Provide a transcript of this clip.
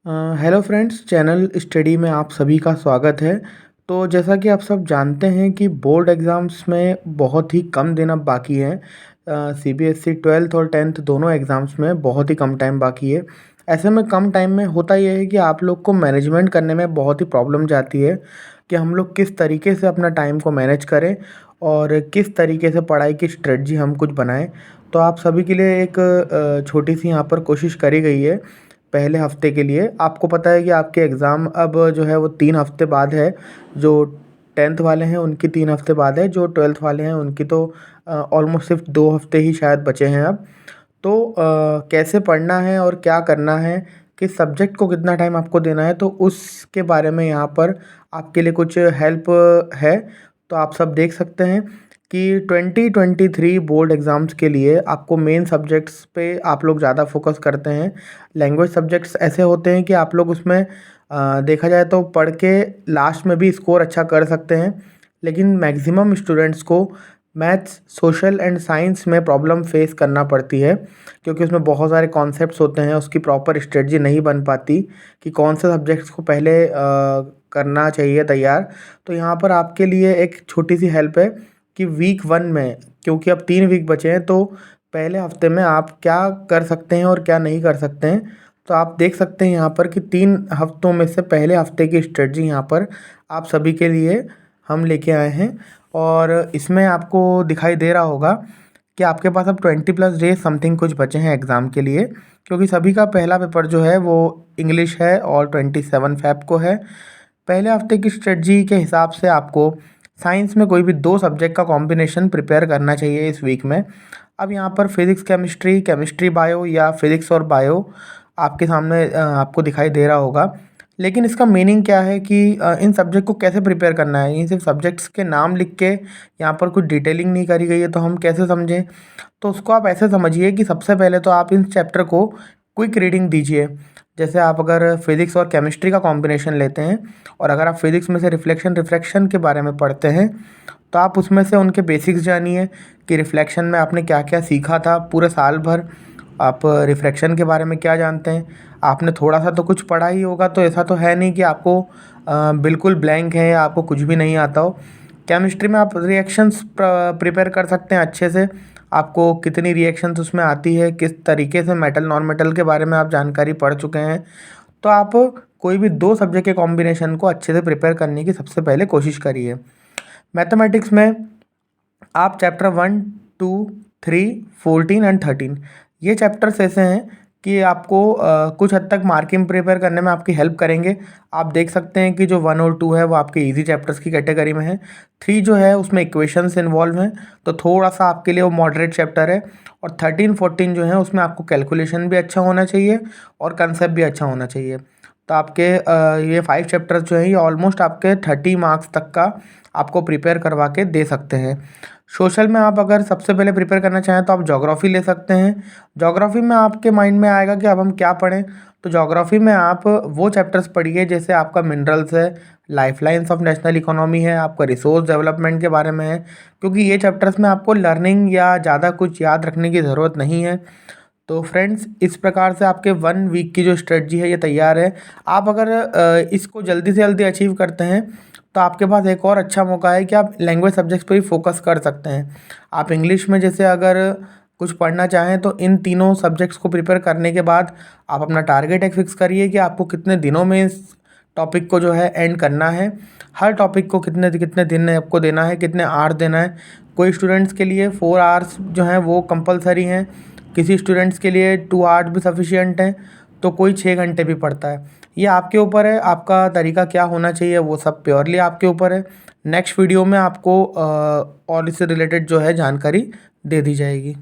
Hello friends, channel study में आप सभी का स्वागत है। तो जैसा कि आप सब जानते हैं कि बोर्ड एग्ज़ाम्स में बहुत ही कम दिन अब बाकी हैं। सीबीएसई 12th और 10th दोनों एग्ज़ाम्स में बहुत ही कम टाइम बाकी है। ऐसे में कम टाइम में होता ये है कि आप लोग को मैनेजमेंट करने में बहुत ही प्रॉब्लम जाती है कि हम लोग किस तरीके से अपना टाइम को मैनेज करें और किस तरीके से पढ़ाई की स्ट्रेटजी हम कुछ बनाएं। तो आप सभी के लिए एक छोटी सी यहाँ पर कोशिश करी गई है। पहले हफ्ते के लिए आपको पता है कि आपके एग्ज़ाम अब जो है वो 3 हफ्ते बाद है। जो 10th वाले हैं उनकी 3 हफ्ते बाद है, जो 12th वाले हैं उनकी तो ऑलमोस्ट सिर्फ 2 हफ्ते ही शायद बचे हैं अब। तो कैसे पढ़ना है और क्या करना है, किस सब्जेक्ट को कितना टाइम आपको देना है, तो उसके बारे में यहाँ पर आपके लिए कुछ हेल्प है। तो आप सब देख सकते हैं कि 2023 बोर्ड एग्ज़ाम्स के लिए आपको मेन सब्जेक्ट्स पे आप लोग ज़्यादा फोकस करते हैं। लैंग्वेज सब्जेक्ट्स ऐसे होते हैं कि आप लोग उसमें देखा जाए तो पढ़ के लास्ट में भी स्कोर अच्छा कर सकते हैं, लेकिन मैक्सिमम स्टूडेंट्स को मैथ्स, सोशल एंड साइंस में प्रॉब्लम फेस करना पड़ती है, क्योंकि उसमें बहुत सारे कॉन्सेप्ट्स होते हैं। उसकी प्रॉपर स्ट्रेटजी नहीं बन पाती कि कौन से सब्जेक्ट्स को पहले करना चाहिए तैयार। तो यहाँ पर आपके लिए एक छोटी सी हेल्प है कि वीक 1 में, क्योंकि अब 3 वीक बचे हैं, तो पहले हफ्ते में आप क्या कर सकते हैं और क्या नहीं कर सकते हैं। तो आप देख सकते हैं यहाँ पर कि 3 हफ्तों में से पहले हफ्ते की स्ट्रेटजी यहाँ पर आप सभी के लिए हम लेके आए हैं। और इसमें आपको दिखाई दे रहा होगा कि आपके पास अब 20+ डेज समथिंग कुछ बचे हैं एग्ज़ाम के लिए, क्योंकि सभी का पहला पेपर जो है वो इंग्लिश है और 27 फ़ेब को है। पहले हफ्ते की स्ट्रेटजी के हिसाब से आपको साइंस में कोई भी 2 सब्जेक्ट का कॉम्बिनेशन प्रिपेयर करना चाहिए इस वीक में। अब यहाँ पर फिज़िक्स केमिस्ट्री, केमिस्ट्री बायो या फिज़िक्स और बायो आपके सामने आपको दिखाई दे रहा होगा। लेकिन इसका मीनिंग क्या है कि इन सब्जेक्ट को कैसे प्रिपेयर करना है। ये सिर्फ सब्जेक्ट्स के नाम लिख के यहाँ पर कुछ डिटेलिंग नहीं करी गई है, तो हम कैसे समझें। तो उसको आप ऐसे समझिए कि सबसे पहले तो आप इन चैप्टर को क्विक रीडिंग दीजिए। जैसे आप अगर फिज़िक्स और केमिस्ट्री का कॉम्बिनेशन लेते हैं और अगर आप फिज़िक्स में से रिफ्लेक्शन रिफ्रैक्शन के बारे में पढ़ते हैं, तो आप उसमें से उनके बेसिक्स जानिए कि रिफ्लेक्शन में आपने क्या क्या सीखा था पूरे साल भर। आप रिफ्रैक्शन के बारे में क्या जानते हैं। आपने थोड़ा सा तो कुछ पढ़ा ही होगा, तो ऐसा तो है नहीं कि आपको बिल्कुल ब्लैंक है या आपको कुछ भी नहीं आता हो। केमिस्ट्री में आप रिएक्शंस प्रिपेयर कर सकते हैं अच्छे से। आपको कितनी रिएक्शंस उसमें आती है, किस तरीके से मेटल नॉन मेटल के बारे में आप जानकारी पढ़ चुके हैं। तो आप कोई भी 2 सब्जेक्ट के कॉम्बिनेशन को अच्छे से प्रिपेयर करने की सबसे पहले कोशिश करिए। मैथमेटिक्स में आप चैप्टर 1, 2, 3, 14 एंड 13 ये चैप्टर्स ऐसे हैं कि आपको कुछ हद तक मार्किंग प्रिपेयर करने में आपकी हेल्प करेंगे। आप देख सकते हैं कि जो 1 और 2 है वो आपके इजी चैप्टर्स की कैटेगरी में है। 3 जो है उसमें इक्वेशंस इन्वॉल्व हैं, तो थोड़ा सा आपके लिए वो मॉडरेट चैप्टर है। और 13, 14 जो है उसमें आपको कैलकुलेशन भी अच्छा होना चाहिए और कंसेप्ट भी अच्छा होना चाहिए। तो आपके ये 5 चैप्टर्स जो हैं ये ऑलमोस्ट आपके 30 मार्क्स तक का आपको प्रिपेयर करवा के दे सकते हैं। सोशल में आप अगर सबसे पहले प्रिपेयर करना चाहें तो आप ज्योग्राफी ले सकते हैं। ज्योग्राफी में आपके माइंड में आएगा कि अब हम क्या पढ़ें, तो ज्योग्राफी में आप वो चैप्टर्स पढ़िए जैसे आपका मिनरल्स है, लाइफलाइंस ऑफ नेशनल इकोनॉमी है, आपका रिसोर्स डेवलपमेंट के बारे में है, क्योंकि ये चैप्टर्स में आपको लर्निंग या ज़्यादा कुछ याद रखने की ज़रूरत नहीं है। तो फ्रेंड्स, इस प्रकार से आपके 1 वीक की जो स्ट्रेटजी है ये तैयार है। आप अगर इसको जल्दी से जल्दी अचीव करते हैं तो आपके पास एक और अच्छा मौका है कि आप लैंग्वेज सब्जेक्ट्स पे भी फोकस कर सकते हैं। आप इंग्लिश में जैसे अगर कुछ पढ़ना चाहें तो इन तीनों सब्जेक्ट्स को प्रिपेयर करने के बाद आप अपना टारगेट एक फिक्स करिए कि आपको कितने दिनों में इस टॉपिक को जो है एंड करना है। हर टॉपिक को कितने कितने दिन आपको देना है, कितने आवर देना है। कोई स्टूडेंट्स के लिए 4 आवर्स जो हैं वो कंपलसरी हैं, किसी स्टूडेंट्स के लिए 2 आवर्स भी सफिशिएंट हैं, तो कोई 6 घंटे भी पढ़ता है। ये आपके ऊपर है, आपका तरीका क्या होना चाहिए वो सब प्योरली आपके ऊपर है। नेक्स्ट वीडियो में आपको और इससे रिलेटेड जो है जानकारी दे दी जाएगी।